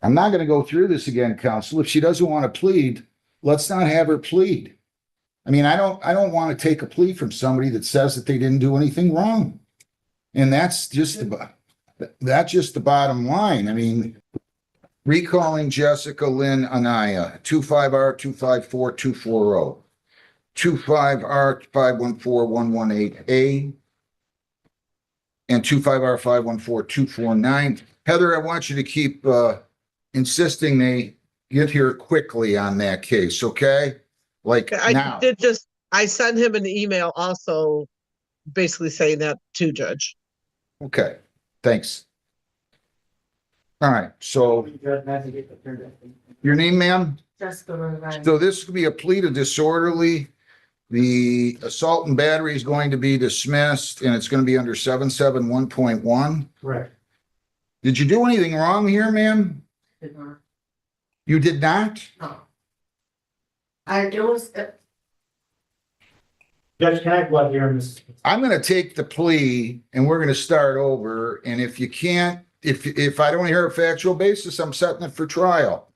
I'm not going to go through this again, counsel. If she doesn't want to plead, let's not have her plead. I mean, I don't want to take a plea from somebody that says that they didn't do anything wrong. And that's just the bottom line. I mean, recalling Jessica Lynn Anaya, 25R254240, 25R514118A, and 25R514249. Heather, I want you to keep insisting they get here quickly on that case, okay? Like now. I sent him an email also basically saying that to Judge. Okay, thanks. All right, so your name, ma'am? Jessica. So this could be a plea to disorderly. The assault and battery is going to be dismissed and it's going to be under 771.1. Correct. Did you do anything wrong here, ma'am? Did not. You did not? No. It was, Judge, can I have what here, Ms.? I'm going to take the plea and we're going to start over. And if you can't, if I don't hear a factual basis, I'm setting it for trial.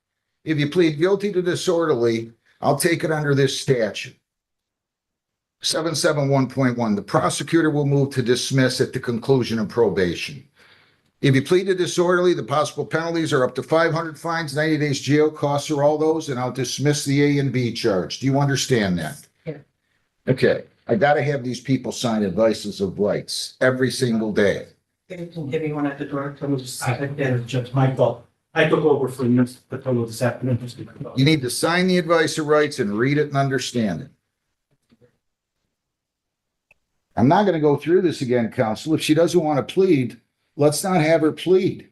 If you plead guilty to disorderly, I'll take it under this statute. 771.1, the prosecutor will move to dismiss at the conclusion of probation. If you plead to disorderly, the possible penalties are up to 500 fines, 90 days jail, costs are all those, and I'll dismiss the A and B charge. Do you understand that? Yeah. Okay, I gotta have these people sign advices of rights every single day. give me one at the door. Judge, my fault. I took over for Ms. Patolo this afternoon. You need to sign the advice of rights and read it and understand it. I'm not gonna go through this again, counsel. If she doesn't want to plead, let's not have her plead.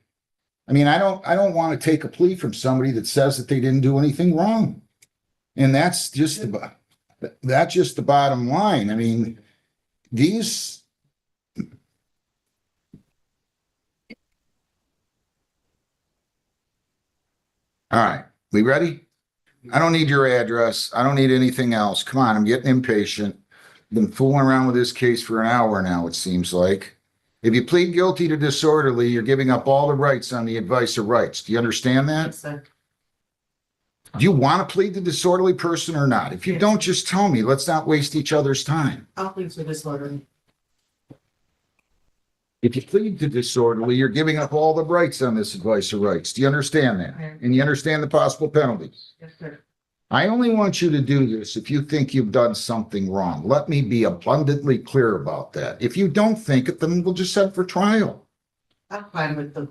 I mean, I don't want to take a plea from somebody that says that they didn't do anything wrong. And that's just the bottom line. I mean, these. All right, we ready? I don't need your address. I don't need anything else. Come on, I'm getting impatient. Been fooling around with this case for an hour now, it seems like. If you plead guilty to disorderly, you're giving up all the rights on the advice of rights. Do you understand that? Yes, sir. Do you want to plead the disorderly person or not? If you Yes. don't, just tell me. Let's not waste each other's time. I'll plead for disorderly. If you plead to disorderly, you're giving up all the rights on this advice of rights. Do you understand that? Yes. And you understand the possible penalties? Yes, sir. I only want you to do this if you think you've done something wrong. Let me be abundantly clear about that. If you don't think it, then we'll just set it for trial. I'm fine with the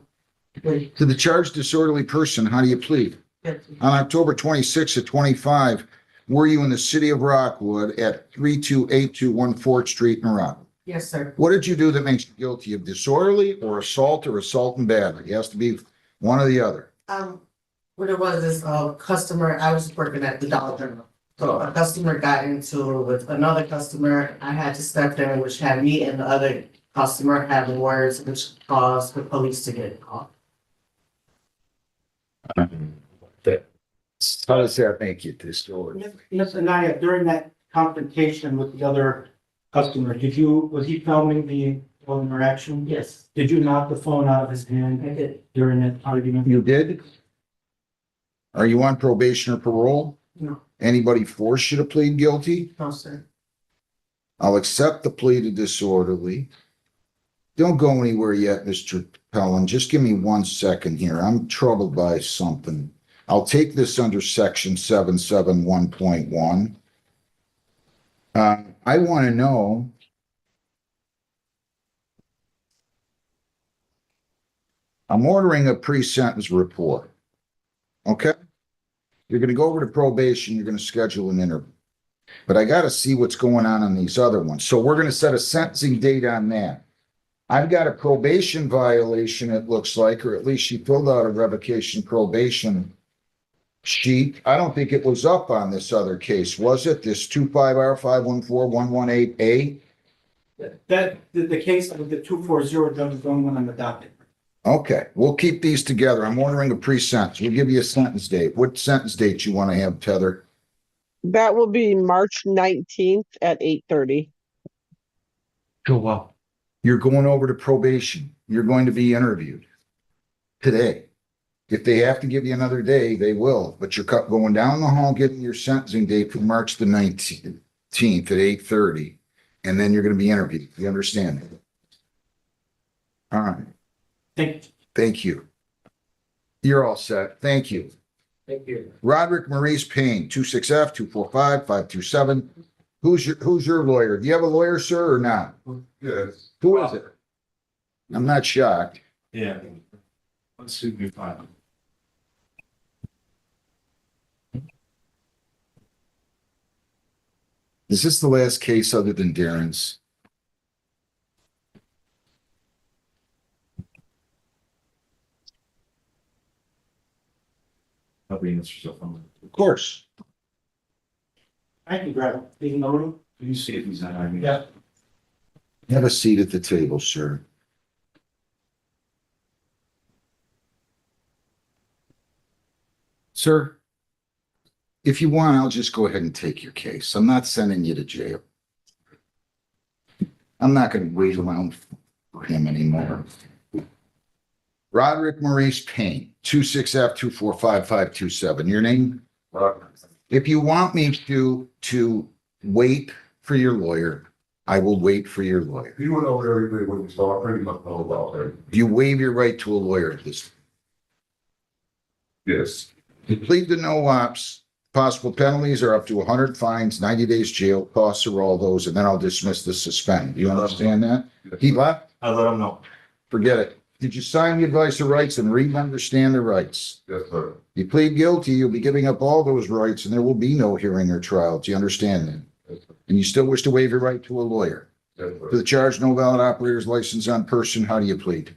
plea. To the charged disorderly person, how do you plead? Yes, sir. On October 26th of 25, were you in the city of Rockwood at 32821 4th Street in Rockwood? Yes, sir. What did you do that makes you guilty of disorderly or assault and battery? It has to be one or the other. What it was is a customer, I was working at the Dollar General. So a customer got into it with another customer. I had to step in, which had me and the other customer having words, which caused the police to get called. How does that make you disorderly? Ms. Anaya, during that confrontation with the other customer, was he filming the whole interaction? Yes, Did you knock the phone out of his hand I did. during that argument? You did? Are you on probation or parole? No, Anybody force you to plead guilty? no, sir. I'll accept the plea to disorderly. Don't go anywhere yet, Mr. Pellin. Just give me 1 second here. I'm troubled by something. I'll take this under section 771.1. I want to know. I'm ordering a pre-sentence report. Okay? You're going to go over to probation. You're going to schedule an interview. But I got to see what's going on these other ones. So we're going to set a sentencing date on that. I've got a probation violation, it looks like, or at least she filled out a revocation probation sheet. I don't think it was up on this other case, was it? This 25R514118A? The case of the 240 judge is the only one I'm adopting. Okay, we'll keep these together. I'm ordering a pre-sentence. We'll give you a sentence date. What sentence date you want to have, Tether? That will be March 19th at 8:30. Go well. You're going over to probation. You're going to be interviewed today. If they have to give you another day, they will, but you're going down the hall, getting your sentencing date for March the 19th at 8:30, and then you're gonna be interviewed. You understand? All right, thank you. You're all set. Thank you. Thank you. Roderick Maurice Payne, 26F 245-527. Who's your lawyer? Do you have a lawyer, sir, or not? Yes. Who is it? I'm not shocked. Yeah. Let's see if we find him. Is this the last case other than Darren's? Probably answers your phone. Of course. I can grab it, leave in the room. Can you see if he's not on? Yeah. Have a seat at the table, sir. Sir, if you want, I'll just go ahead and take your case. I'm not sending you to jail. I'm not going to wait around for him anymore. Roderick Maurice Payne, 26F 245-527. Your name? If you want me to wait for your lawyer, I will wait for your lawyer. You went over everything when you saw, I pretty much know about it. Do you waive your right to a lawyer at this? Yes. You plead to no ops. Possible penalties are up to 100 fines, 90 days jail, costs are all those, and then I'll dismiss the suspend. Do you understand that? He left? I let him know. Forget it. Did you sign the advice of rights and read and understand the rights? Yes, sir. You plead guilty, you'll be giving up all those rights, and there will be no hearing or trial. Do you understand that? Yes, sir. And you still wish to waive your right to a lawyer? Yes, To sir. the charge, no valid operator's license on person, how do you plead?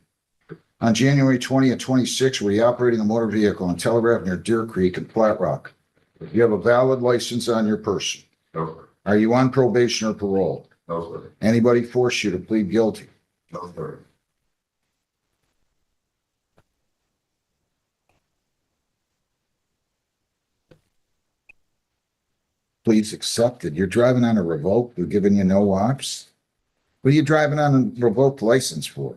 On January 20th, 26, were you operating a motor vehicle on Telegraph near Deer Creek and Flat Rock? You have a valid license on your person. No, sir. Are you on probation or parole? No, sir. Anybody force you to plead guilty? No, sir. Please accepted. You're driving on a revoked, they're giving you no ops? What are you driving on a revoked license for?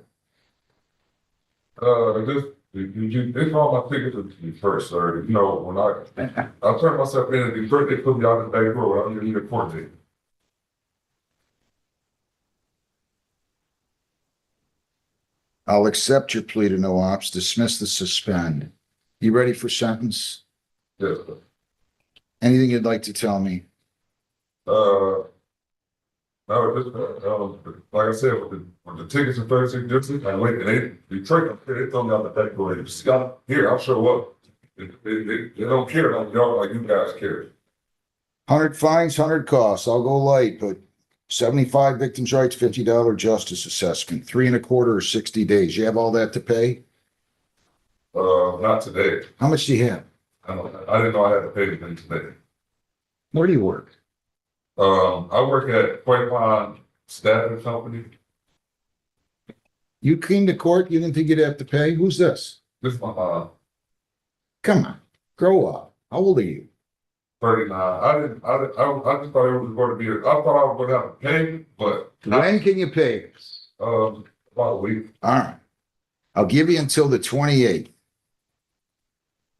They called my ticket to Detroit, sir. You know, when I turned myself in Detroit, they put me out the back road. I didn't need a court date. I'll accept your plea to no ops, dismiss the suspend. You ready for sentence? Yes, sir. Anything you'd like to tell me? No, just, like I said, with the tickets and 36 distance, I went, and Detroit, they told me out the back door, just got here, I'll show up. They don't care like y'all, like you guys care. 100 fines, 100 costs. I'll go light, but 75 victims' rights, $50 justice assessment, 3 1/4 or 60 days. You have all that to pay? Not today. How much do you have? I didn't know I had to pay anything today. Where do you work? I work at Quake Pond Staffing Company. You came to court, you didn't think you'd have to pay? Who's this? This is my, Come on, grow up. How old are you? 39. I just thought it was going to be, I thought I was going to have to pay, but, When can you pay? about a week. All right. I'll give you until the 28th.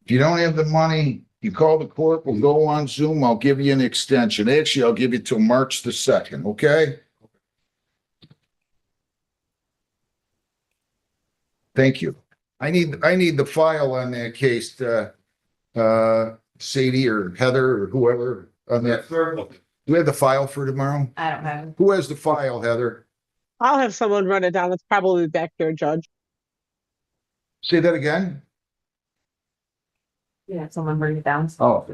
If you don't have the money, you call the court, we'll go on Zoom, I'll give you an extension. Actually, I'll give you till March the 2nd, okay? Thank you. I need the file on that case, Sadie or Heather or whoever on that. sir. Do we have the file for tomorrow? I don't have it. Who has the file, Heather? I'll have someone run it down. It's probably back there, Judge. Say that again? Yeah, someone bring it down. Oh.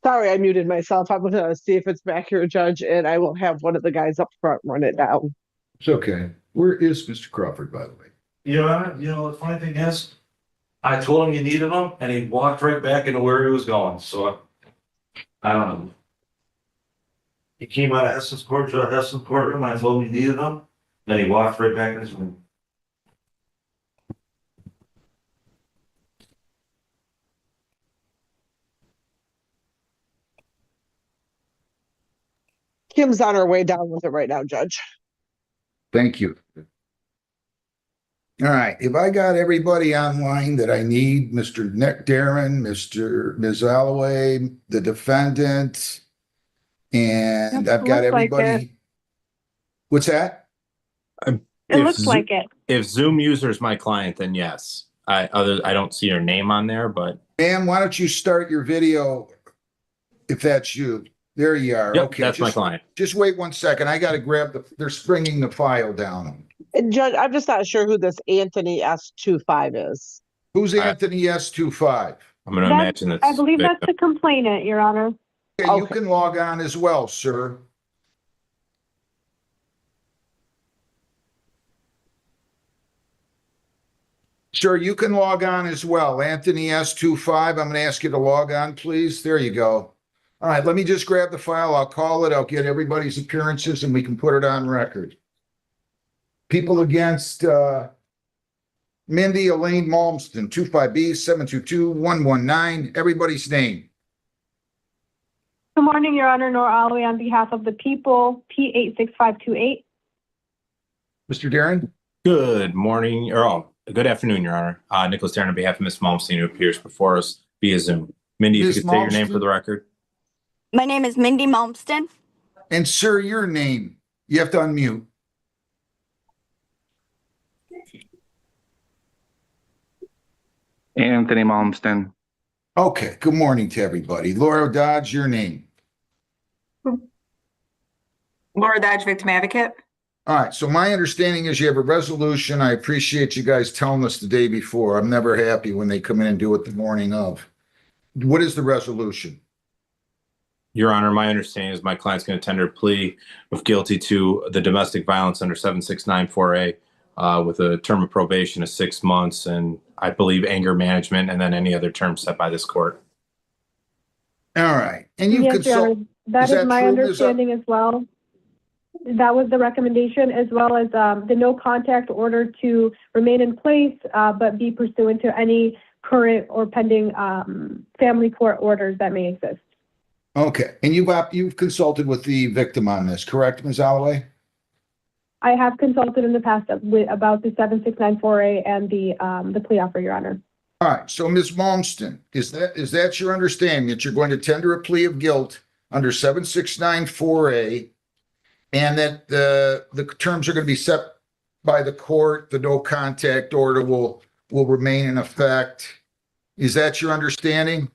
Sorry, I muted myself. I'm gonna see if it's back here, Judge, and I will have one of the guys up front run it down. It's okay. Where is Mr. Crawford, by the way? Your Honor, you know, the funny thing is, I told him you needed him, and he walked right back into where he was going, so I don't know. He came out of Essex Court to Essex courtroom, I told him you needed him, then he walked right back in his room. Kim's on her way down with it right now, Judge. Thank you. All right, if I got everybody online that I need, Mr. Nick Darren, Ms. Alloway, the defendant, and Yep, I've got looks like everybody. What's that? It If looks Zo- like it. If Zoom user is my client, then yes. I don't see your name on there, but Ma'am, why don't you start your video if that's you? There you are. yep, Okay, that's my client. just wait 1 second. I gotta they're springing the file down. And Judge, I'm just not sure who this Anthony S25 is. Who's All right. Anthony S25? I'm going to That's, imagine I it's believe that's victim. the complainant, Your Honor. Okay, you Okay. can log on as well, sir. Sir, you can log on as well. Anthony S25, I'm going to ask you to log on, please. There you go. All right, let me just grab the file. I'll call it. I'll get everybody's appearances and we can put it on record. People against Mindy Elaine Malmston, 25B 722-119. Everybody's name. Good morning, Your Honor. Nor Alloway on behalf of the people, P86528. Mr. Darren? Good morning, good afternoon, Your Honor. Nicholas Darren on behalf of Ms. Malmsteen, who appears before us via Zoom. Mindy, if Ms. you could say your name Malmsteen? for the record. My name is Mindy Malmston. And sir, your name. You have to unmute. Anthony Malmston. Okay, good morning to everybody. Laura Dodge, your name. Laura Dodge, victim advocate. All right, so my understanding is you have a resolution. I appreciate you guys telling us the day before. I'm never happy when they come in and do it the morning of. What is the resolution? Your Honor, my understanding is my client's going to tender a plea of guilty to the domestic violence under 7694A with a term of probation of 6 months and I believe anger management and then any other term set by this court. All right, and you Yes, Your Honor. consult. That is is that my true, Ms. understanding as well. That was the recommendation, as well as the no contact order to remain in place, but be pursuant to any current or pending family court orders that may exist. Okay, and you've consulted with the victim on this, correct, Ms. Alloway? I have consulted in the past about the 7694A and the plea offer, Your Honor. All right, so Ms. Malmston, is that your understanding that you're going to tender a plea of guilt under 7694A and that the terms are going to be set by the court, the no contact order will remain in effect? Is that your understanding?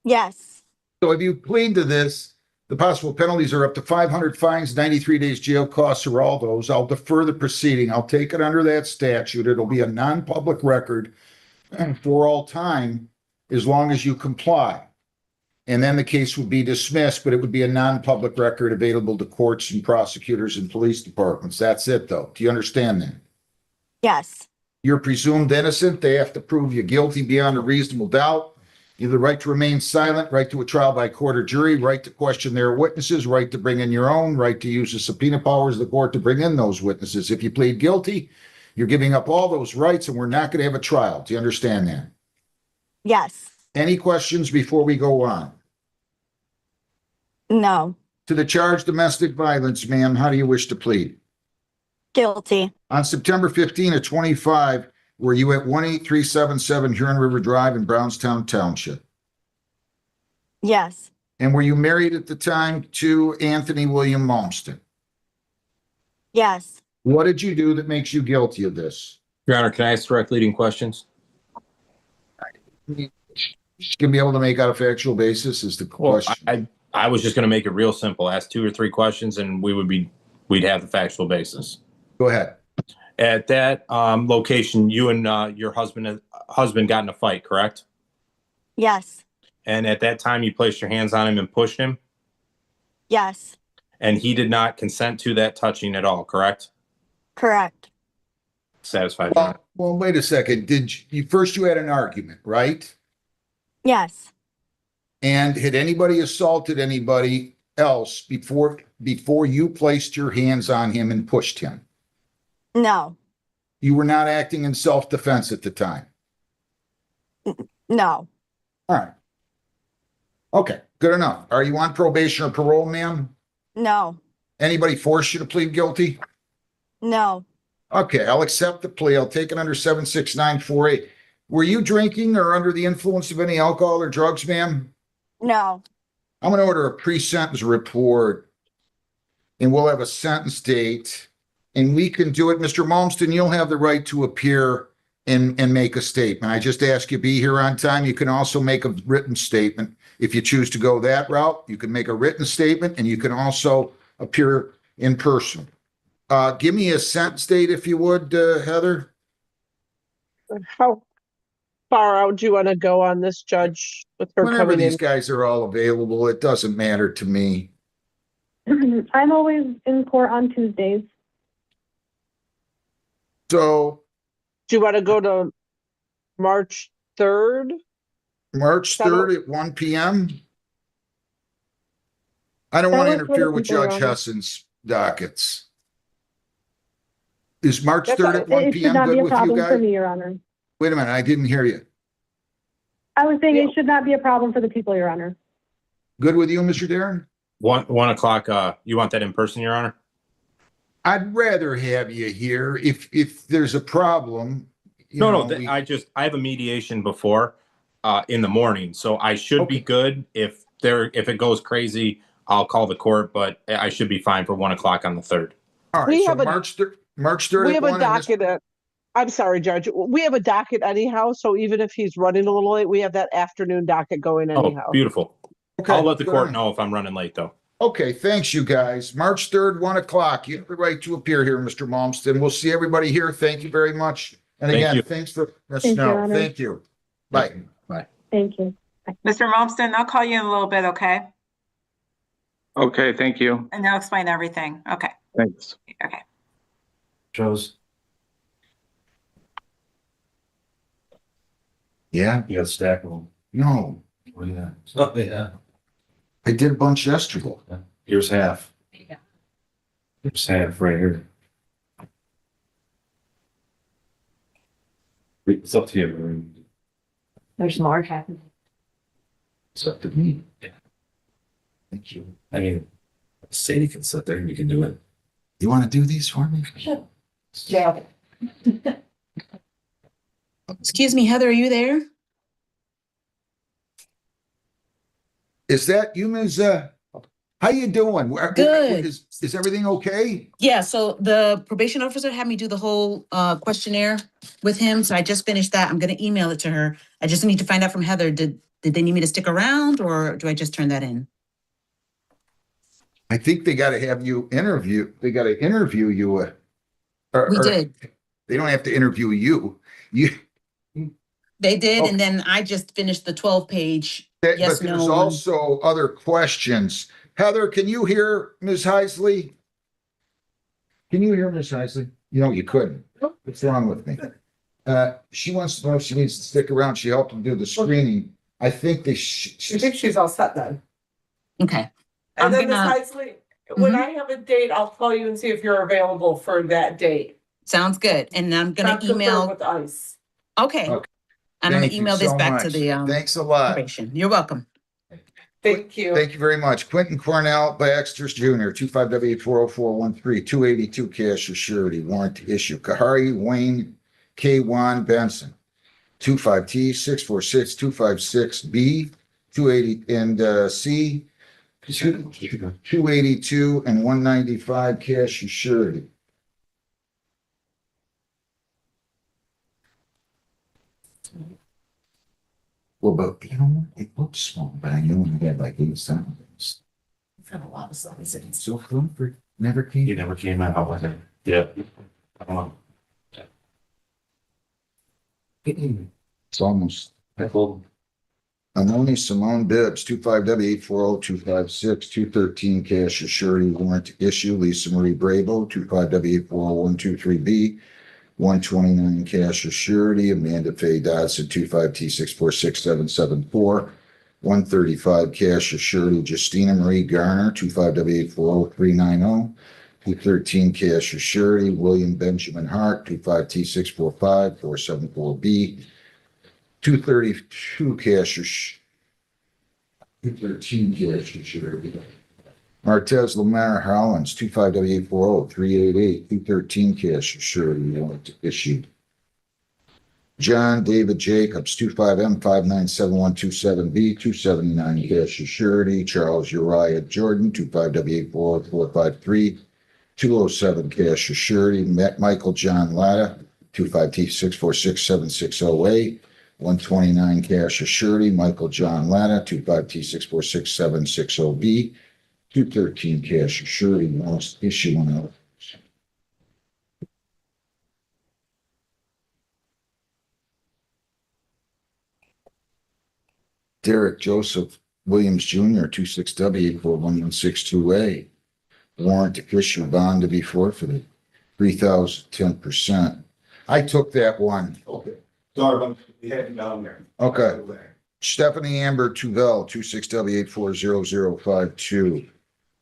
Yes. So if you plead to this, the possible penalties are up to 500 fines, 93 days jail costs, or all those. I'll defer the proceeding. I'll take it under that statute. It'll be a non-public record for all time as long as you comply. And then the case would be dismissed, but it would be a non-public record available to courts and prosecutors and police departments. That's it, though. Do you understand that? Yes. You're presumed innocent. They have to prove you guilty beyond a reasonable doubt. You have the right to remain silent, right to a trial by court or jury, right to question their witnesses, right to bring in your own, right to use the subpoena powers of the court to bring in those witnesses. If you plead guilty, you're giving up all those rights and we're not going to have a trial. Do you understand that? Yes. Any questions before we go on? No. To the charge domestic violence, ma'am, how do you wish to plead? Guilty. On September 15 of 25, were you at 18377 Huron River Drive in Brownstown Township? Yes. And were you married at the time to Anthony William Malmston? Yes. What did you do that makes you guilty of this? Your Honor, can I ask direct leading questions? She's gonna be able to make out a factual basis is the Well, question. I was just going to make it real simple. Ask 2 or 3 questions and we'd have the factual basis. Go ahead. At that location, you and your husband got in a fight, correct? Yes. And at that time, you placed your hands on him and pushed him, Yes. and he did not consent to that touching at all, correct? Correct. Satisfied, Your Honor. Well, wait a second. You had an argument, right? Yes. And had anybody assaulted anybody else before you placed your hands on him and pushed him? No. You were not acting in self-defense at the time. No. All right. Okay, good enough. Are you on probation or parole, ma'am? No. Anybody force you to plead guilty? No. Okay, I'll accept the plea. I'll take it under 76948. Were you drinking or under the influence of any alcohol or drugs, ma'am? No. I'm gonna order a pre-sentence report and we'll have a sentence date. And we can do it. Mr. Malmston, you'll have the right to appear and make a statement. I just ask you be here on time. You can also make a written statement. If you choose to go that route, you can make a written statement and you can also appear in person. Give me a sentence date if you would, Heather. How far out do you want to go on this, Judge, with her Whenever coming these in? guys are all available, it doesn't matter to me. I'm always in court on Tuesdays. So Do you want to go to March 3rd? March Settle- 3rd at 1 p.m. I don't That want to works for the interfere with people, Your Judge Honor. Hessen's dockets. Is March That's 3rd at 1 It should p.m. not be good a with you problem for guys? me, Your Honor. Wait a minute, I didn't hear you. I was saying Yeah. it should not be a problem for the people, Your Honor. Good with you, Mr. Darren? 1 o'clock, you want that in person, Your Honor? I'd rather have you here if there's a problem. you No, know, no, we- I have a mediation before, in the morning, so I should be Okay. good. If it goes crazy, I'll call the court, but I should be fine for 1 o'clock on the 3rd. All right, We so have a- March 3rd We at have a 1 and this- docket at, I'm sorry, Judge. We have a docket anyhow, so even if he's running a little late, we have that afternoon docket going Oh, anyhow. beautiful. Okay, I'll let the good court on- know if I'm running late, though. Okay, thanks, you guys. March 3rd, 1 o'clock. You have the right to appear here, Mr. Malmston. We'll see everybody here. Thank you very much. And Thank again, you. thanks for the Thank you, Your snow. Honor. Thank you. Bye. Thank you. Mr. Malmston, I'll call you in a little bit, okay? Okay, thank you. And I'll explain everything. Okay, Thanks. okay. Shows, Yeah, you got a stack of them. no, Oh, yeah. Oh, yeah. I did a bunch yesterday. Here's half. Yeah. Here's half right here. It's up to you. There's more happening. It's up to me. Thank you. I mean, Sadie can sit there and you can do it. You want to do these for me? Yeah. Excuse me, Heather, are you there? Is that you, Ms. How you doing? Good. Is everything okay? Yeah, so the probation officer had me do the whole questionnaire with him, so I just finished that. I'm gonna email it to her. I just need to find out from Heather, did they need me to stick around or do I just turn that in? I think they got to have you interview. They got to interview you. We did. They don't have to interview you. You. They did, Okay. and then I just finished the 12-page But yes, there's no. also other questions. Heather, can you hear Ms. Heisley? Can you hear Ms. Heisley? You know, you couldn't. What's wrong with me? She wants to know if she needs to stick around. She helped him do the screening. I think they. I think she's all set then. Okay. I'm And then Ms. gonna- Heisley, when Mhm. I have a date, I'll call you and see if you're available for that date. Sounds good. And I'm gonna Not confirmed email, with ICE. okay. Okay. I'm gonna Thank you email this so back to much. the Thanks a lot. probation. You're welcome. Thank you. Thank you very much. Quentin Cornell Baxter Jr., 25W40413, 282 cash or surety, warrant to issue. Kahari Wayne K. Juan Benson, 25T646256B, 280 and C, 282 and 195 cash or surety. Well, but you know what? It looks small, but I knew he had like 8 centimeters. I've had a lot of stuff. So Flumford never came. He never came out with it. Yeah. It's almost. Well, Amoni Simone Bibbs, 25W840256, 213 cash or surety warrant to issue. Lisa Marie Bravo, 25W40123B, 129 cash or surety. Amanda Faye Dodson, 25T646774, 135 cash or surety. Justina Marie Garner, 25W840390, 213 cash or surety. William Benjamin Hart, 25T645474B, 232 cash or 213 cash or surety. Martez Lamar Hollins, 25W840-388, 213 cash surety warrant issued. John David Jacobs, 25M597127B, 279 cash surety. Charles Uriah Jordan, 25W840-453, 207 cash surety. Michael John Latta, 25T6467608, 129 cash surety. Michael John Latta, 25T6467660B, 213 cash surety. Lost issue one out. Derek Joseph Williams Jr., 26W8411628. Warrant to issue bond to be forfeited, 3,010%. I took that one. Okay. Sorry, I'm heading down there. Okay. Stephanie Amber Tuvell, 26W8400052,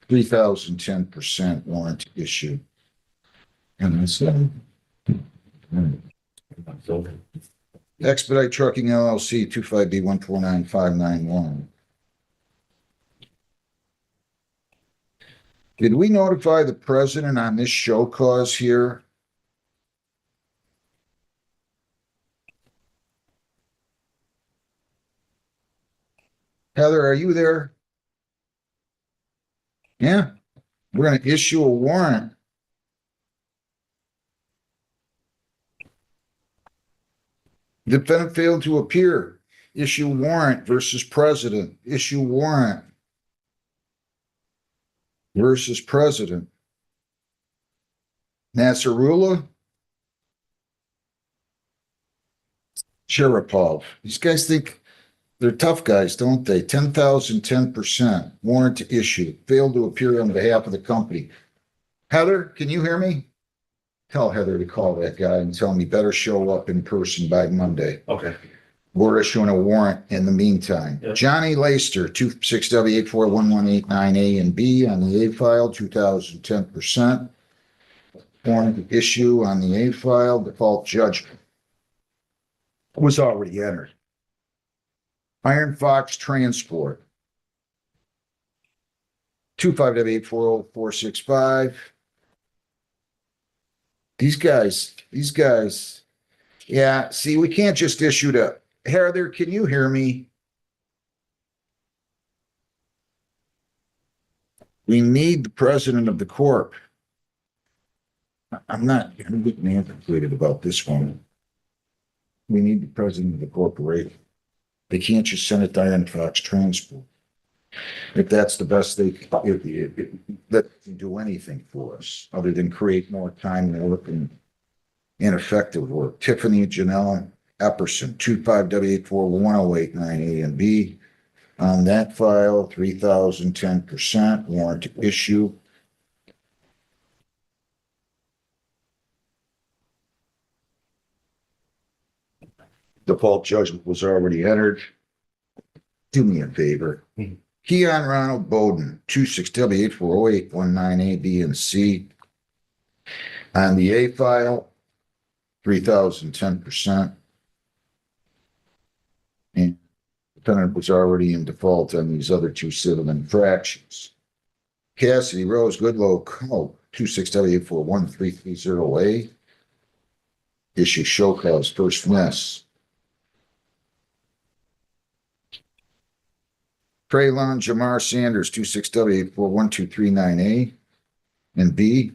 3,010% warrant to issue. And that's it. Expedite Trucking LLC, 25B149591. Did we notify the president on this show cause here? Heather, are you there? Yeah, we're going to issue a warrant. Defendant failed to appear. Issue warrant versus president. Issue warrant versus president. Nasrullah. Sharapov. These guys think they're tough guys, don't they? 10,000, 10%. Warrant to issue. Failed to appear on behalf of the company. Heather, can you hear me? Tell Heather to call that guy and tell him he better show up in person by Monday. Okay. We're issuing a warrant in the meantime. Yep. Johnny Leister, 26W8411189A and B on the A file, 2,010%. Warrant to issue on the A file, default judgment was already entered. Iron Fox Transport, 25W840-465. These guys, yeah, see, we can't just issue to Heather, can you hear me? We need the president of the corp. I'm getting antiquated about this one. We need the president of the corporation. They can't just send it to Iron Fox Transport. If that's the best they that can do anything for us other than create more time and work and ineffective work. Tiffany Janelle Epperson, 25W8410898 and B. On that file, 3,010% warrant to issue. Default judgment was already entered. Do me a favor. Keon Ronald Bowden, 26W8408198 B and C. On the A file, 3,010%. And the defendant was already in default on these other two civil infractions. Cassidy Rose Goodlow, 26W8413330A. Issue show cause first miss. Traylon Jamar Sanders, 26W8412339A and B.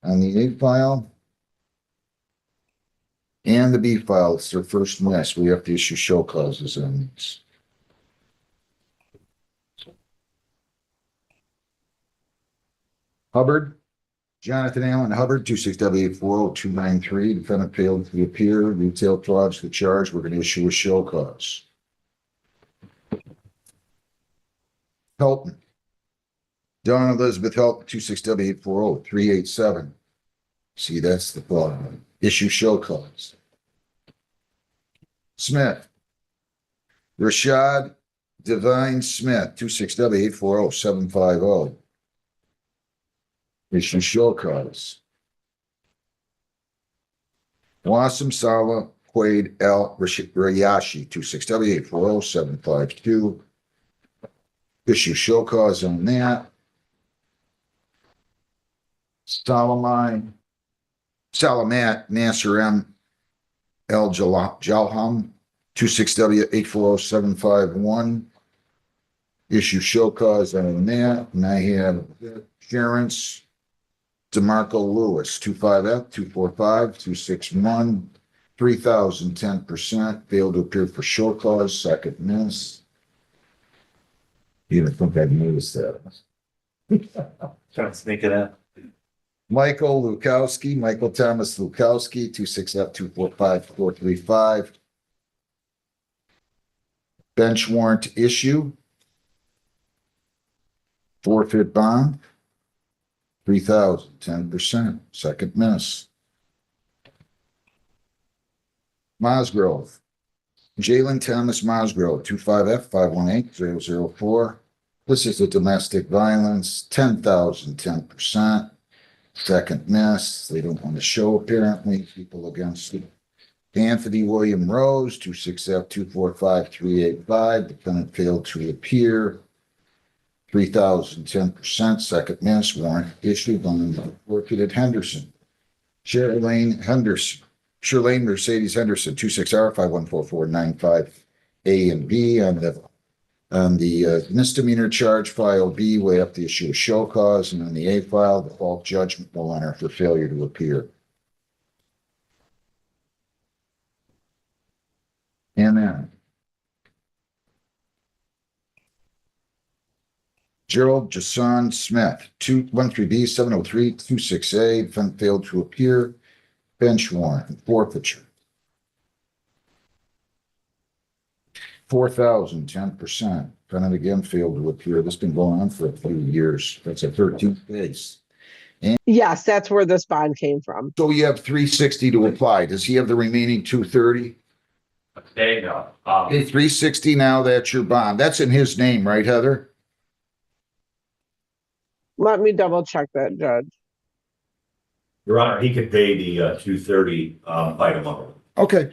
On the A file and the B file, it's their first miss. We have to issue show clauses on these. Hubbard, Jonathan Allen Hubbard, 26W840-293. Defendant failed to appear. Retail frauds the charge. We're going to issue a show cause. Helton, Dawn Elizabeth Helton, 26W840-387. See, that's the problem. Issue show cause. Smith, Rashad Divine Smith, 26W840-750. Issue show cause. Wassim Salah Quaid El Rayashi, 26W840-752. issue show cause on that. Salamat Nasser M. El Jalham, 26W840751. Issue show cause on that. And I have insurance. DeMarco Lewis, 25F245261, 3,010%, failed to appear for show cause, second miss. You didn't think I'd notice that. Trying to sneak it in. Michael Thomas Lukowski, 26F245435. Bench warrant issue. Forfeit bond. 3,000, 10%, second miss. Mosgrove. Jalen Thomas Mosgrove, 25F518004. This is a domestic violence, 10,000, 10%. Second miss. They don't want to show apparently. People against it. Anthony William Rose, 26F245385. Defendant failed to appear. 3,000, 10%, second miss, warrant issued on forfeited Henderson. Charlene Mercedes Henderson, 26R514495 A and B on the misdemeanor charge file B, way up the issue of show cause, and on the A file, the default judgment will enter for failure to appear. And then Gerald Jason Smith, 213B 70326A, defendant failed to appear, bench warrant and forfeiture. 4,000, 10%. Defendant again failed to appear. This has been going on for a few years. That's a 13th case. Yes, that's where this bond came from. So you have 360 to apply. Does he have the remaining 230? There you go. Okay, 360 now, that's your bond. That's in his name, right, Heather? Let me double check that, Judge. Your Honor, he could pay the 230 by tomorrow. Okay.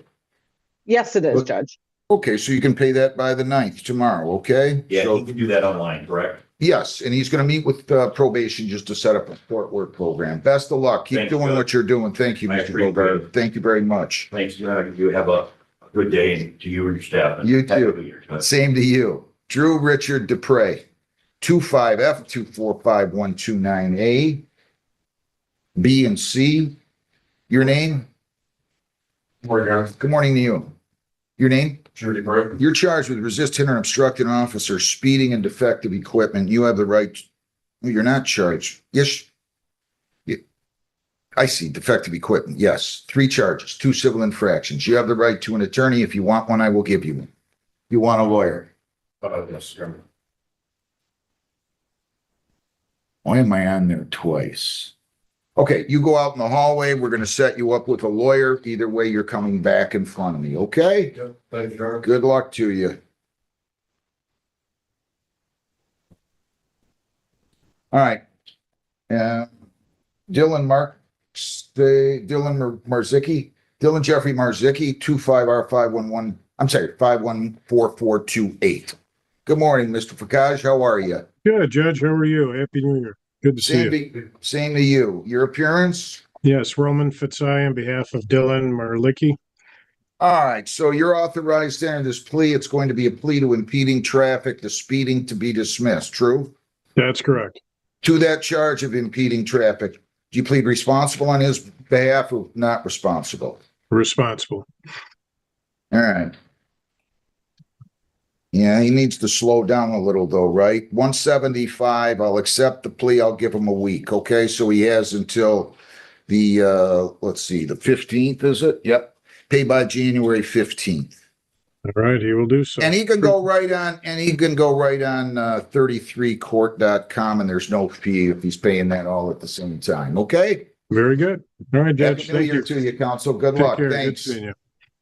Yes, it is, Look- Judge. Okay, so you can pay that by the 9th tomorrow, okay? Yeah, So- he can do that online, correct? Yes, and he's gonna meet with probation just to set up a court work program. Best of luck. Keep Thank you, doing Judge. what you're doing. Thank you, I Mr. appreciate Bogart. it. Thank you very much. Thanks, you have a good day and to you and your staff. and You Happy too. New Year, Judge. Same to you. Drew Richard Dupre, 25F245129A, B and C. Your name? Good morning to you. Your name? Judy Burke. You're charged with resist, hinder, and obstruct an officer, speeding and defective equipment. You have the right. You're not charged. Yes. I see defective equipment. Yes. 3 charges, 2 civil infractions. You have the right to an attorney. If you want one, I will give you one. You want a lawyer? Yes, sir. Why am I on there twice? Okay, you go out in the hallway. We're going to set you up with a lawyer. Either way, you're coming back in front of me, okay? Yeah, thank you, sir. Good luck to you. All right. Dylan Jeffrey Marzicki, 25R511, I'm sorry, 514428. Good morning, Mr. Fakaj. How are you? Good, Judge. How are you? Happy New Year. Good to see you. Same to you. Your appearance? Yes, Roman Fitzai on behalf of Dylan Marlicki. All right, so you're authorized to enter this plea. It's going to be a plea to impeding traffic, the speeding to be dismissed, true? That's correct. To that charge of impeding traffic, do you plead responsible on his behalf or not responsible? Responsible. All right. Yeah, he needs to slow down a little though, right? 175, I'll accept the plea. I'll give him a week, okay? So he has until the, let's see, the 15th, is it? Yep. Pay by January 15th. All right, he will do so. And he can go right on, 33court.com, and there's no fee if he's paying that all at the same time, okay? Very good. All right, Judge. Happy New Thank Year you. to you, counsel. Good Take luck. care. Good Thanks. seeing you.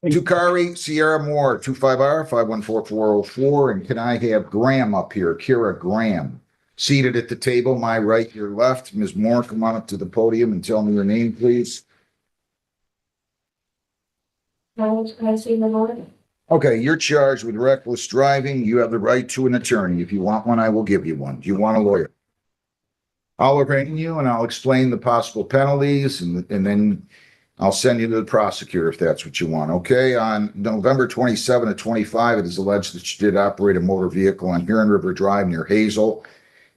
Tukari Sierra Moore, 25R514404. And can I have Graham up here? Kira Graham, seated at the table, my right, your left. Ms. Moore, come on up to the podium and tell me your name, please. Can I see the lawyer? Okay, you're charged with reckless driving. You have the right to an attorney. If you want one, I will give you one. Do you want a lawyer? I'll arraign you and I'll explain the possible penalties and then I'll send you to the prosecutor if that's what you want. Okay, on November 27 of 25, it is alleged that you did operate a motor vehicle on Huron River Drive near Hazel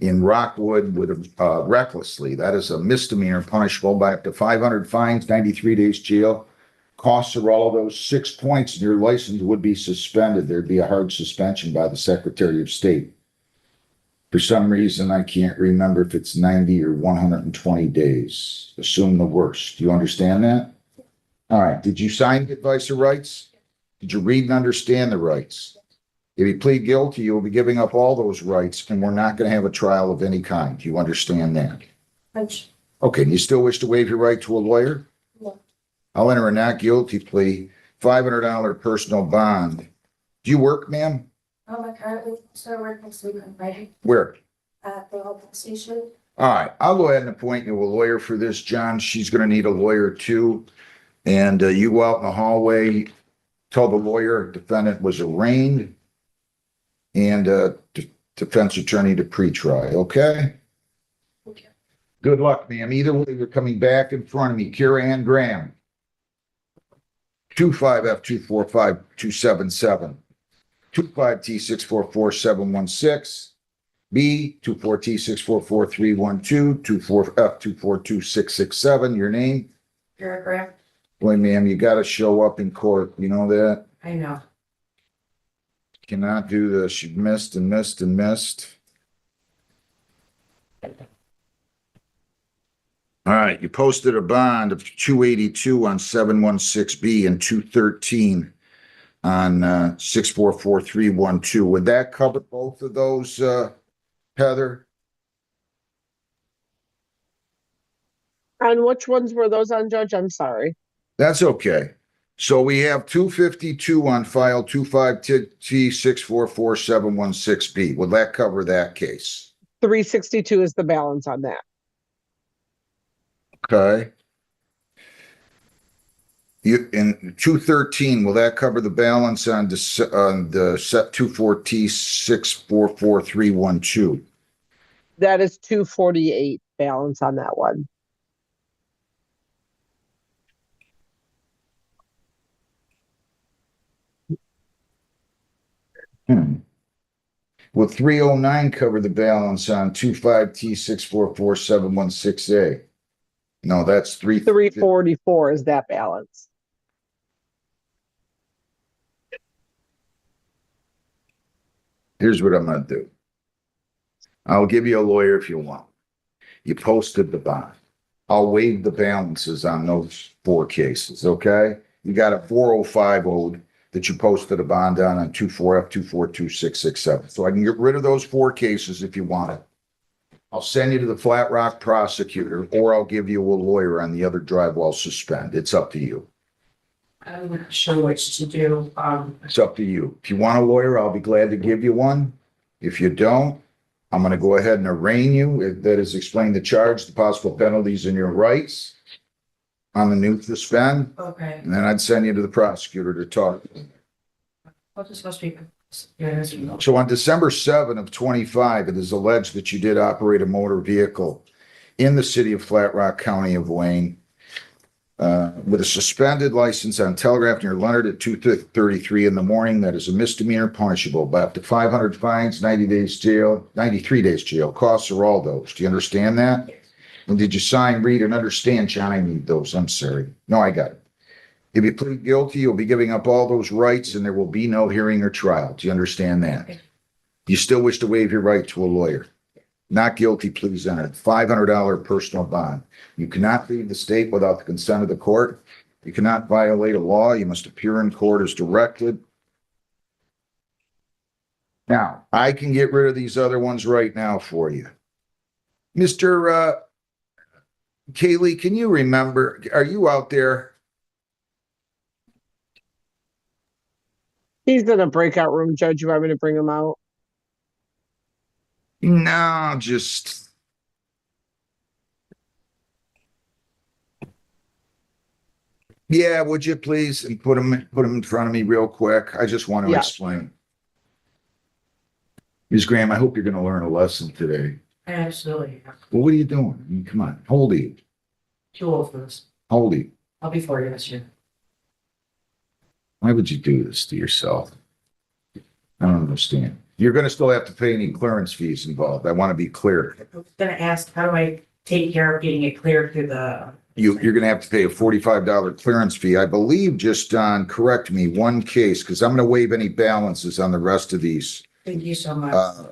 in Rockwood with recklessly. That is a misdemeanor punishable by up to 500 fines, 93 days jail. Costs of all of those 6 points in your license would be suspended. There'd be a hard suspension by the Secretary of State. For some reason, I can't remember if it's 90 or 120 days. Assume the worst. Do you understand that? All right. Did you sign the advice of rights? Did you read and understand the rights? If you plead guilty, you'll be giving up all those rights and we're not going to have a trial of any kind. Do you understand that? Okay. Do you still wish to waive your right to a lawyer? No. I'll enter a not guilty plea, $500 personal bond. Do you work, ma'am? I currently start work next week on Friday Where? at the open station. All right, I'll go ahead and appoint you a lawyer for this, John. She's gonna need a lawyer too. And you go out in the hallway, tell the lawyer defendant was arraigned and defense attorney to pre-try, okay? Okay. Good luck, ma'am. Either way, you're coming back in front of me. Kira Ann Graham. 25F245277. 25T644716. B 24T644312. 24F242667. Your name? You're a grant. Boy, ma'am, you gotta show up in court. You know that? I know. Cannot do this. You've missed and missed and missed. All right, you posted a bond of 282 on 716B and 213 on 644312. Would that cover both of those, Heather? On which ones were those on, Judge? I'm sorry. That's okay. So we have 252 on file 25T644716B. Would that cover that case? 362 is the balance on that. Okay. You in 213, will that cover the balance on the set 24T644312? That is 248 balance on that one. Will 309 cover the balance on 25T644716A? No, that's 344 is that balance. Here's what I'm gonna do. I'll give you a lawyer if you want. You posted the bond. I'll waive the balances on those 4 cases, okay? You got a 405 owed that you posted a bond on 24F242667. So I can get rid of those 4 cases if you want it. I'll send you to the Flat Rock prosecutor, or I'll give you a lawyer on the other drivewall suspend. It's up to you. I'm not sure which to do. It's up to you. If you want a lawyer, I'll be glad to give you one. If you don't, I'm going to go ahead and arraign you. That is, explain the charge, the possible penalties, and your rights on the new suspend. Okay. And then I'd send you to the prosecutor to talk. I'll just go speak. Yeah, So on December 7 of 25, it is alleged that you did operate a motor vehicle in the city of Flat Rock, County of Wayne, with a suspended license on Telegraph near Leonard at 2:33 in the morning. That is a misdemeanor punishable by up to 500 fines, 90 days jail, 93 days jail. Costs are all those. Do you understand that? And did you sign, read, and understand, John? I need those. I'm sorry. No, I got it. If you plead guilty, you'll be giving up all those rights and there will be no hearing or trial. Do you understand that? Okay. You still wish to waive your right to a lawyer? Not guilty, please enter. $500 personal bond. You cannot leave the state without the consent of the court. You cannot violate a law. You must appear in court as directed. Now, I can get rid of these other ones right now for you. Mr. Kaylee, can you remember, are you out there? He's in a breakout room, Judge. You want me to bring him out? No, just. Yeah, would you please, and put them in front of me real quick? I just want to Yeah. explain. Ms. Graham, I hope you're gonna learn a lesson today. Absolutely. Well, what are you doing? I mean, come on, how old are you? Too old for this. How old are you? I'll be 40 this year. Why would you do this to yourself? I don't understand. You're gonna still have to pay any clearance fees involved. I want to be clear. I was gonna ask, how do I take care of getting it cleared through the? You're gonna have to pay a $45 clearance fee, I believe, just on, correct me, one case, because I'm gonna waive any balances on the rest of these. Thank you so much.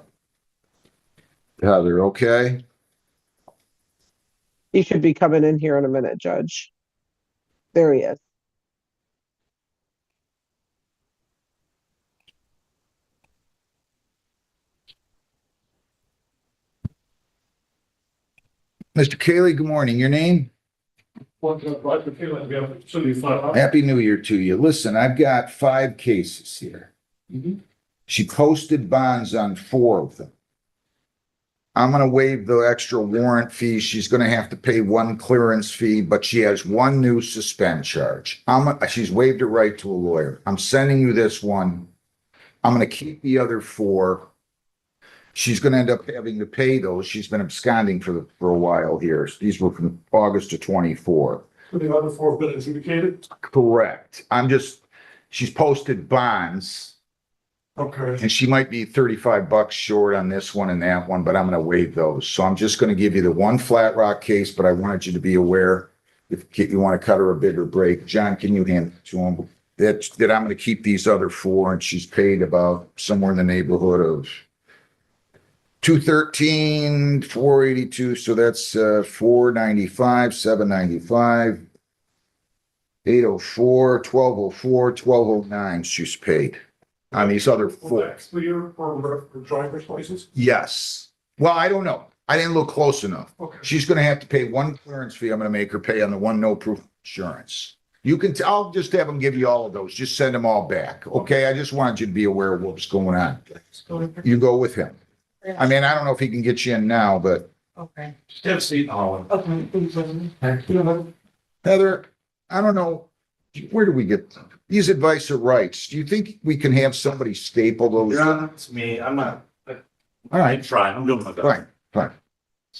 Heather, okay? He should be coming in here in a minute, Judge. There he is. Mr. Cayley, good morning. Your name? Happy New Year to you. Listen, I've got 5 cases here. She posted bonds on 4 of them. I'm gonna waive the extra warrant fee. She's gonna have to pay 1 clearance fee, but she has 1 new suspend charge. She's waived her right to a lawyer. I'm sending you this one. I'm gonna keep the other 4. She's gonna end up having to pay those. She's been absconding for a while here. These were from August of 24. So the other 4 have been adjudicated? Correct. She's posted bonds. Okay. And she might be $35 short on this one and that one, but I'm gonna waive those. So I'm just gonna give you the 1 Flat Rock case, but I wanted you to be aware if you want to cut her a bigger break. John, can you hand it to him? That I'm gonna keep these other 4, and she's paid about somewhere in the neighborhood of $213, $482, so that's $495, $795, $804, $1204, $1209 she's paid on these other 4. Clear for driver's license? Yes. Well, I don't know. I didn't look close enough. Okay. She's gonna have to pay 1 clearance fee. I'm gonna make her pay on the 1 no proof of insurance. I'll just have them give you all of those. Just send them all back. Okay? I just wanted you to be aware of what was going on. You go with him. I mean, I don't know if he can get you in now, but Okay. Just have a seat, Holland. Okay. Heather, I don't know. Where do we get these advice or rights? Do you think we can have somebody staple those? Yeah, it's me. I'm not, All I'm right, trying. I'm doing my best. fine.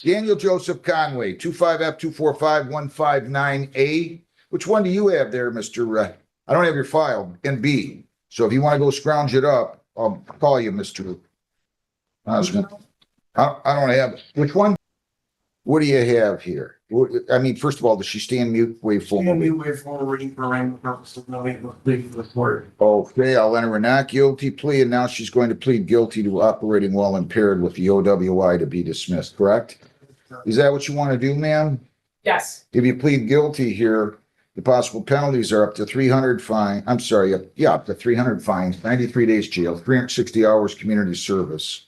Daniel Joseph Conway, 25F245-159A. Which one do you have there, Mr. I don't have your file in B. So if you want to go scrounge it up, I'll call you, Mr. Osmond. I don't have it. Which one? What do you have here? I mean, first of all, does she stand mute way forward? Way forward for rank purposes, no, leave the court. Okay, I'll enter a not guilty plea, and now she's going to plead guilty to operating while impaired with the OWI to be dismissed, correct? Is that what you want to do, ma'am? Yes. If you plead guilty here, the possible penalties are up to 300 fine, I'm sorry, up to 300 fines, 93 days jail, 360 hours community service.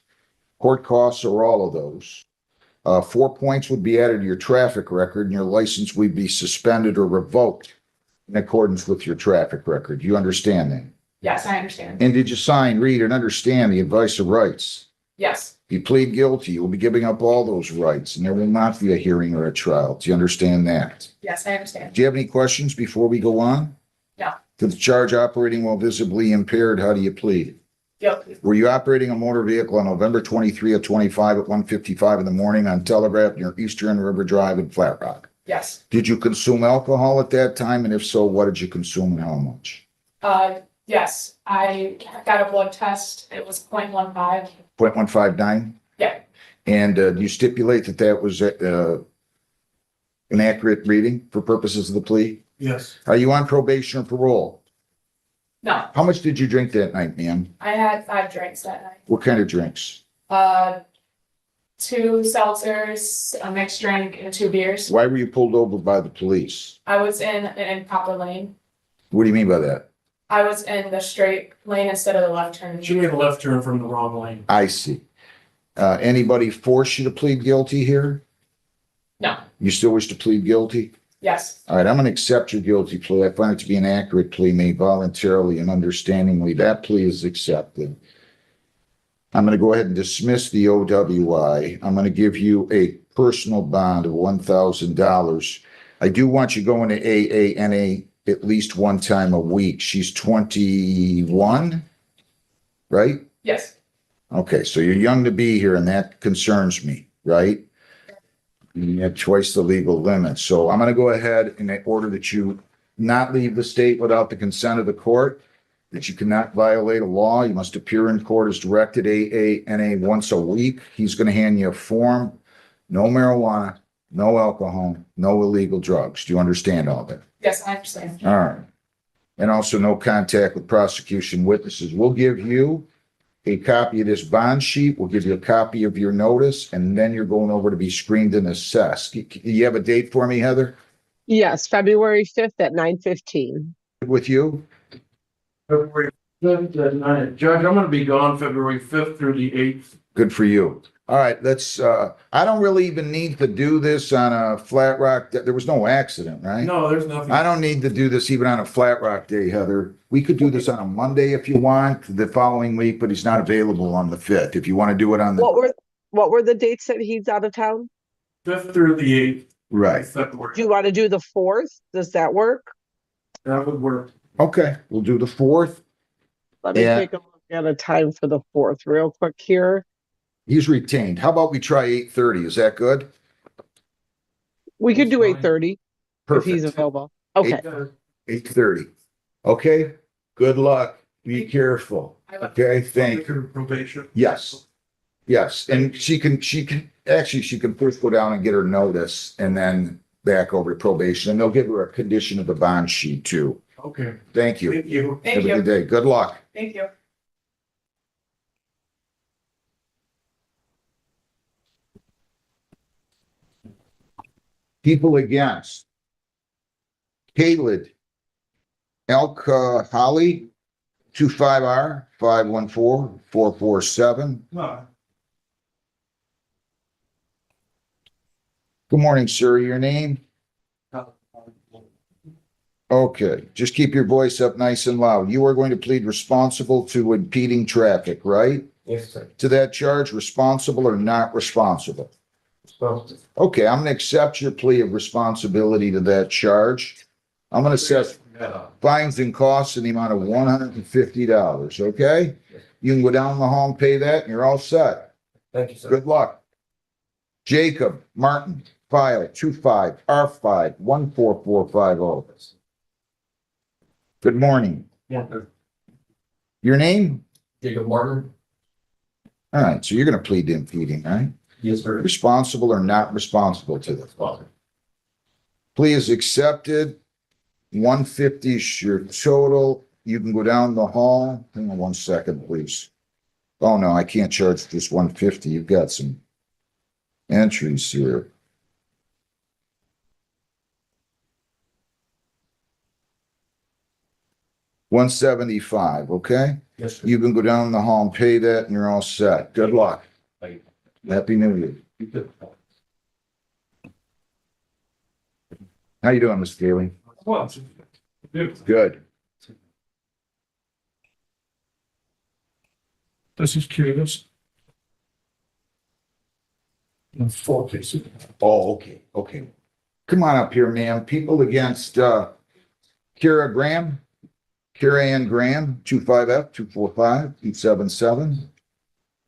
Court costs are all of those. 4 points would be added to your traffic record, and your license would be suspended or revoked in accordance with your traffic record. You understand that? Yes, I understand. And did you sign, read, and understand the advice of rights? Yes. If you plead guilty, you will be giving up all those rights, and there will not be a hearing or a trial. Do you understand that? Yes, I understand. Do you have any questions before we go on? No. To the charge operating while visibly impaired, how do you plead? Guilty. Were you operating a motor vehicle on November 23 of 25 at 1:55 in the morning on Telegraph near Eastern River Drive in Flat Rock? Yes. Did you consume alcohol at that time? And if so, what did you consume and how much? Yes, I got a blood test. It was 0.15. 0.159? Yeah. And do you stipulate that that was an accurate reading for purposes of the plea? Yes. Are you on probation or parole? No, How much did you drink that night, ma'am? I had 5 drinks that night. What kind of drinks? 2 seltzers, a mixed drink, and 2 beers. Why were you pulled over by the police? I was in proper lane. What do you mean by that? I was in the straight lane instead of the left turn. She made a left turn from the wrong lane. I see. Anybody force you to plead guilty here? No. You still wish to plead guilty? Yes. All right, I'm gonna accept your guilty plea. I find it to be an accurate plea made voluntarily and understandingly. That plea is accepted. I'm gonna go ahead and dismiss the OWI. I'm gonna give you a personal bond of $1,000. I do want you going to AA, NA, at least one time a week. She's 21, right? Yes, Okay, so you're young to be here and that concerns me, right? You have twice the legal limit. So I'm gonna go ahead and order that you not leave the state without the consent of the court, that you cannot violate a law. You must appear in court as directed, AANA once a week. He's gonna hand you a form. No marijuana, no alcohol, no illegal drugs. Do you understand all that? yes, I understand. All right. And also no contact with prosecution witnesses. We'll give you a copy of this bond sheet. We'll give you a copy of your notice, and then you're going over to be screened and assessed. You have a date for me, Heather? Yes, February 5th at 9:15. With you? February 5th at 9. Judge, I'm gonna be gone February 5th through the 8th. Good for you. All right, let's, I don't really even need to do this on a flat rock. There was no accident, right? No, there's nothing. I don't need to do this even on a flat rock day, Heather. We could do this on a Monday if you want, the following week, but he's not available on the 5th. If you want to do it on the, What were the dates that he's out of town? 5th through the 8th. right. February. Do you want to do the 4th? Does that work? That would work. Okay, we'll do the 4th. Let me Yeah. take a look at a time for the 4th real quick here. He's retained. How about we try 8:30? Is that good? We could do That's fine. 8:30 if he's Perfect. available. Okay. 8:30. Okay, good luck. Be careful. Okay, thank you. Probation. Yes. Yes, and she can first go down and get her notice and then back over to probation. And they'll give her a condition of the bond sheet too. Okay, Thank you. thank you. Thank Have a you. good day. Good luck. Thank you. People against. Caleb Holly, 25R 514-447. No, Good morning, sir. Your name? Okay, just keep your voice up nice and loud. You are going to plead responsible to impeding traffic, right? yes, sir. To that charge, responsible or not responsible? Okay, I'm gonna accept your plea of responsibility to that charge. I'm gonna assess fines and costs in the amount of $150, okay? You can go down the hall and pay that and you're all set. Thank you, sir. Good luck. Jacob Martin, file 25R5-14450. Good morning. Your name? Jacob Martin. All right, so you're gonna plead to impeding, right? Yes, sir. Responsible or not responsible to this? Plea is accepted. 150 is your total. You can go down the hall. Hang on one second, please. Oh, no, I can't charge just 150. You've got some entries here. $175, okay? Yes, sir. You can go down the hall and pay that and you're all set. Good luck. Thank Happy New Year. you. How you doing, Mr. Gailey? Well, Good. this is curious. In 4 cases. Oh, okay, okay. Come on up here, ma'am. People against, Kira Graham, Kira Ann Graham, 25F-245-277.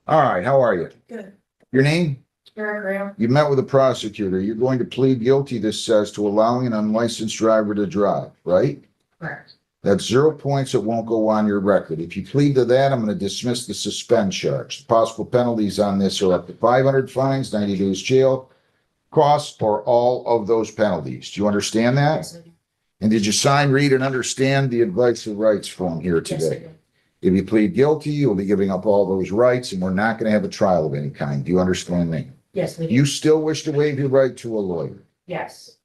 All right, how are you? Good. Your name? Kara Graham. You met with a prosecutor. You're going to plead guilty, this says, to allowing an unlicensed driver to drive, right? Correct. That's 0 points. It won't go on your record. If you plead to that, I'm going to dismiss the suspend charge. The possible penalties on this are up to 500 fines, 90 days jail, costs, or all of those penalties. Do you understand that? Yes, I do. And did you sign, read, and understand the advice of rights form here Yes, I today? do. If you plead guilty, you'll be giving up all those rights, and we're not going to have a trial of any kind. Do you understand me? Yes, we do. You still wish to waive your right to a lawyer? Yes.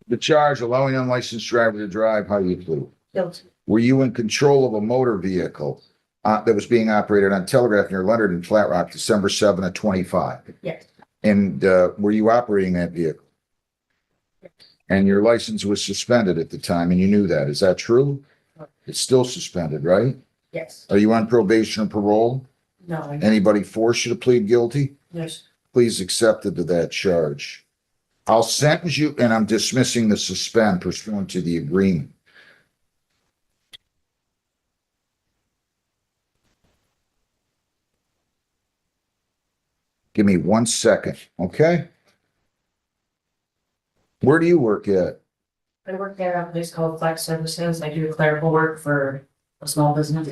The charge, allowing an unlicensed driver to drive, how do you plead? Guilty. Were you in control of a motor vehicle that was being operated on Telegraph near Leonard and Flat Rock, December 7 of 25? Yes. And were you operating that vehicle? And your license was suspended at the time and you knew that. Is that true? It's still suspended, right? Yes. Are you on probation or parole? No. Anybody force you to plead guilty? Yes. Please accept it to that charge. I'll sentence you and I'm dismissing the suspend pursuant to the agreement. Give me 1 second, okay? Where do you work at? I work at a place called Flex Services. I do clerical work for a small business.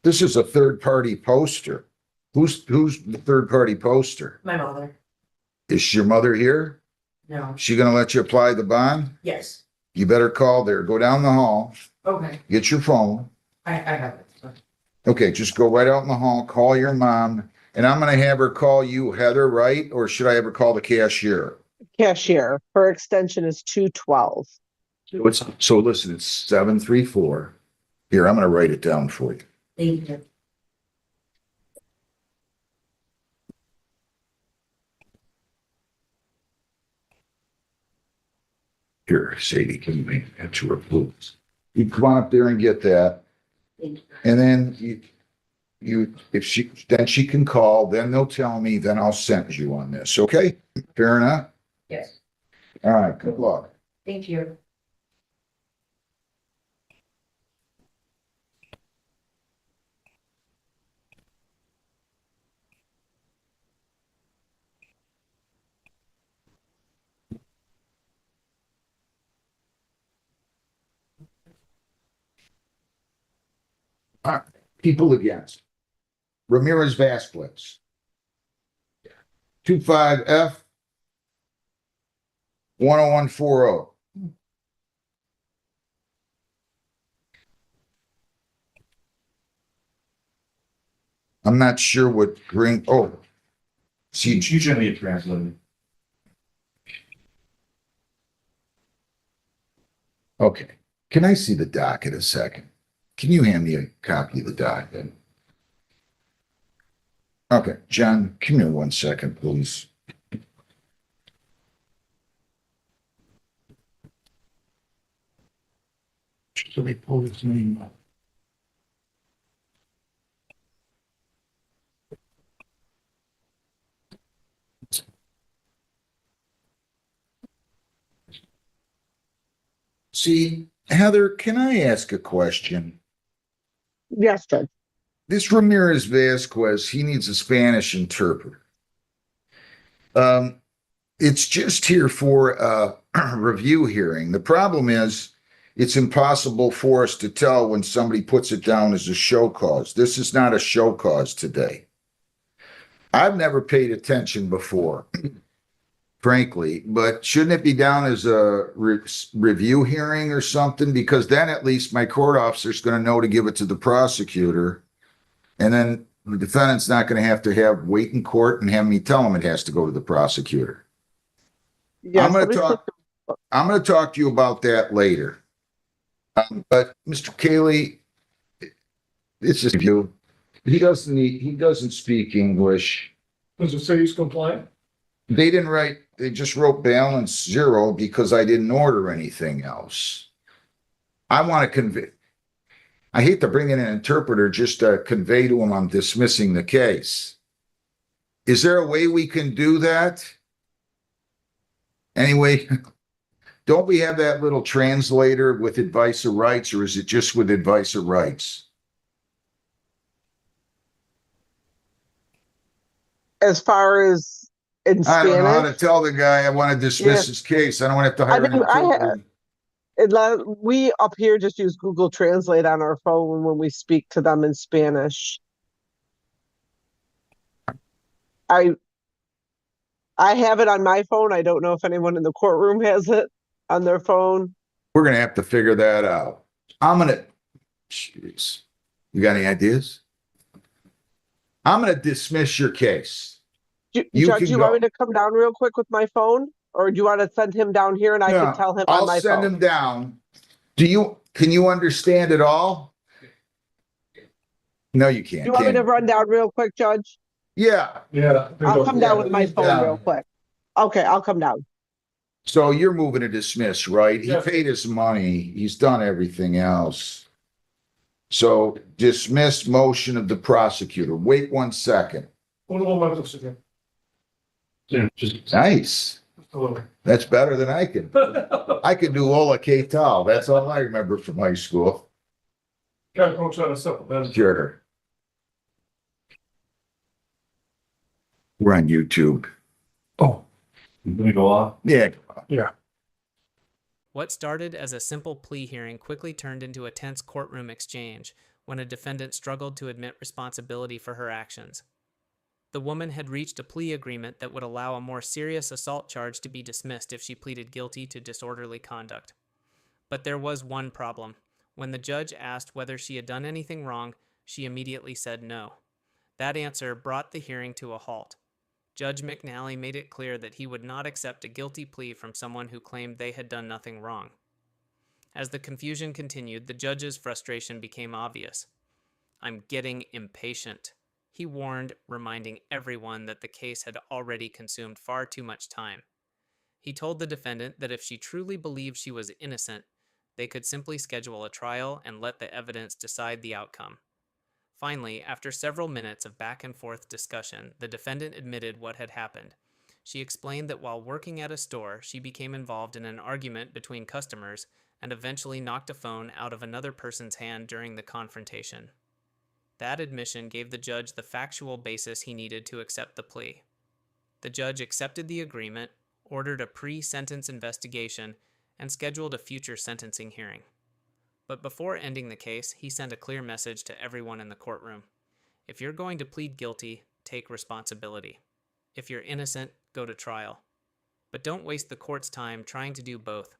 This is a third-party poster. Who's the third-party poster? My mother. Is your mother here? No. She gonna let you apply the bond? Yes. You better call there. Go down the hall, Okay. get your phone. I have it. Okay, just go right out in the hall, call your mom, and I'm gonna have her call you, Heather, right? Or should I have her call the cashier? Cashier, her extension is 212. So listen, it's 734. Here, I'm gonna write it down for you. Thank you. Here, Sadie, can you make that to her, please? You come on up there and get that. Thank you. And then if she can call, then they'll tell me, then I'll sentence you on this, okay? Fair enough? Yes. All right, good luck. Thank you. All right, people against. Ramirez Vasquez. 25F 10140. I'm not sure what see, You shouldn't be translating. okay. Can I see the docket a second? Can you hand me a copy of the docket? Okay, John, come here 1 second, please. Let me pull his name up. See, Heather, can I ask a question? Yes, Judge. This Ramirez Vasquez, he needs a Spanish interpreter. It's just here for a review hearing. The problem is it's impossible for us to tell when somebody puts it down as a show cause. This is not a show cause today. I've never paid attention before, frankly, but shouldn't it be down as a review hearing or something? Because then at least my court officer is going to know to give it to the prosecutor. And then the defendant's not going to have wait in court and have me tell him it has to go to the prosecutor. Yes, I'm going to talk to you about that later. But Mr. Cayley, it's just you. He doesn't speak English. Does it say he's compliant? They just wrote balance 0 because I didn't order anything else. I want to I hate to bring in an interpreter just to convey to him I'm dismissing the case. Is there a way we can do that? Anyway, don't we have that little translator with advice of rights, or is it just with advice of rights? As far as in I don't know how to Spanish, tell the guy I want to dismiss his case. I don't want to have to hire an interpreter. we up here just use Google Translate on our phone when we speak to them in Spanish. I have it on my phone. I don't know if anyone in the courtroom has it on their phone. We're going to have to figure that out. Jeez. You got any ideas? I'm going to dismiss your case. Judge, do you want me to come down real quick with my phone? Or do you want to send him down here and I can tell him on my phone? I'll send him down. Can you understand it all? No, you can't. Do you want me to run down real quick, Judge? Yeah. I'll come down with my phone real quick. Okay, I'll come down. So you're moving to dismiss, right? He Yes. paid his money. He's done everything else. So dismiss motion of the prosecutor. Wait 1 second. Yeah, just Nice. a little. That's better than I can. I could do Ola K Tal. That's all I remember from high school. Sure. We're on YouTube. You gonna go off? Yeah. What started as a simple plea hearing quickly turned into a tense courtroom exchange when a defendant struggled to admit responsibility for her actions. The woman had reached a plea agreement that would allow a more serious assault charge to be dismissed if she pleaded guilty to disorderly conduct. But there was one problem. When the judge asked whether she had done anything wrong, she immediately said no. That answer brought the hearing to a halt. Judge McNally made it clear that he would not accept a guilty plea from someone who claimed they had done nothing wrong. As the confusion continued, the judge's frustration became obvious. "I'm getting impatient," he warned, reminding everyone that the case had already consumed far too much time. He told the defendant that if she truly believed she was innocent, they could simply schedule a trial and let the evidence decide the outcome. Finally, after several minutes of back and forth discussion, the defendant admitted what had happened. She explained that while working at a store, she became involved in an argument between customers and eventually knocked a phone out of another person's hand during the confrontation. That admission gave the judge the factual basis he needed to accept the plea. The judge accepted the agreement, ordered a pre-sentence investigation, and scheduled a future sentencing hearing. But before ending the case, he sent a clear message to everyone in the courtroom. If you're going to plead guilty, take responsibility. If you're innocent, go to trial. But don't waste the court's time trying to do both.